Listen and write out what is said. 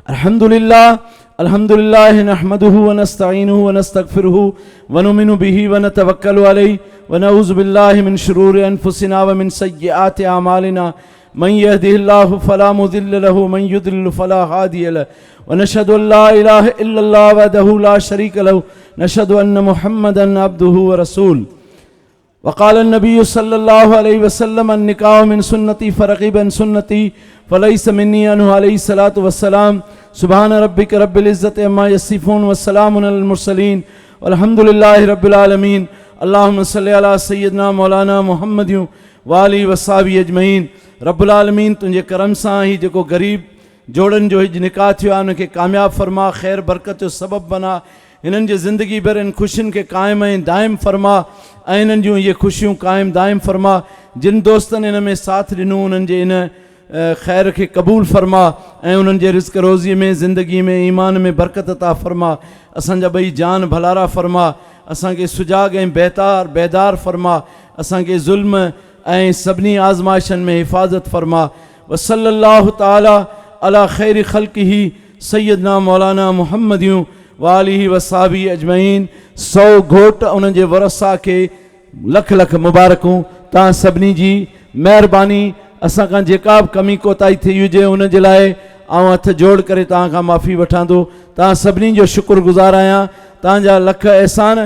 الحمد لله نحمده ونستعينه ونستغفره ونؤمن به ونتوكل عليه ونعوذ بالله من شرور أنفسنا ومن سيئات أعمالنا من يهده الله فلا مضل له ومن يضلل فلا هادي له ونشهد أن لا إله إلا الله وحده لا شريك له نشهد أن محمدا عبده ورسوله وقال النبي صلى الله عليه وسلم النكاح من سنتي فرغب عن سنتي فليس مني عنه عليه الصلاة والسلام سبحان ربك رب العزة عما يصفون والسلام على المرسلين والحمد لله رب العالمين اللهم صل على سيدنا مولانا محمد وآله وصحبه अजमईन रब्बुल आलमीन तुंहिंजे करम सां ही जेको ग़रीब जोड़न जो हिज निकाह थियो आहे उनखे कामयाब फरमा, ख़ैर बरकत जो सबब बना, हिननि जे ज़िंदगी भर इन ख़ुशियुनि खे क़ाइम ऐं दाइम फरमा ऐं हिननि जूं इहे ख़ुशियूं क़ाइम दाइम फरमा। जिन दोस्तनि हिन में साथ ॾिनो उन्हनि जे इन ख़ैर खे क़बूल फरमा ऐं उन्हनि जे रिज़्क़ रोज़ीअ में, ज़िंदगी में, ईमान में बरकत अता फरमा। असांजा ॿई जान भलारा फरमा, असांखे सुजाग ऐं बेदार फरमा, असांखे ज़ुल्म ऐं सभिनी आज़माइशनि में हिफ़ाज़त फरमा। वसल्लल्लाहु ताला अला ख़ैरि ख़ल्क़िही सय्यदना मौलाना मुहम्मदियूं वालिही वसाबी अजमईन। 100 घोट उन्हनि जे वरसा खे लख लख मुबारकूं। तव्हां सभिनी जी महिरबानी, असां खां जेका बि कमी कोताही थी हुजे उन जे लाइ आउं हथ जोड़ करे तव्हां खां माफ़ी वठां थो। तव्हां सभिनी जो शुक्रगुज़ार आहियां। तव्हांजा लख अहसान।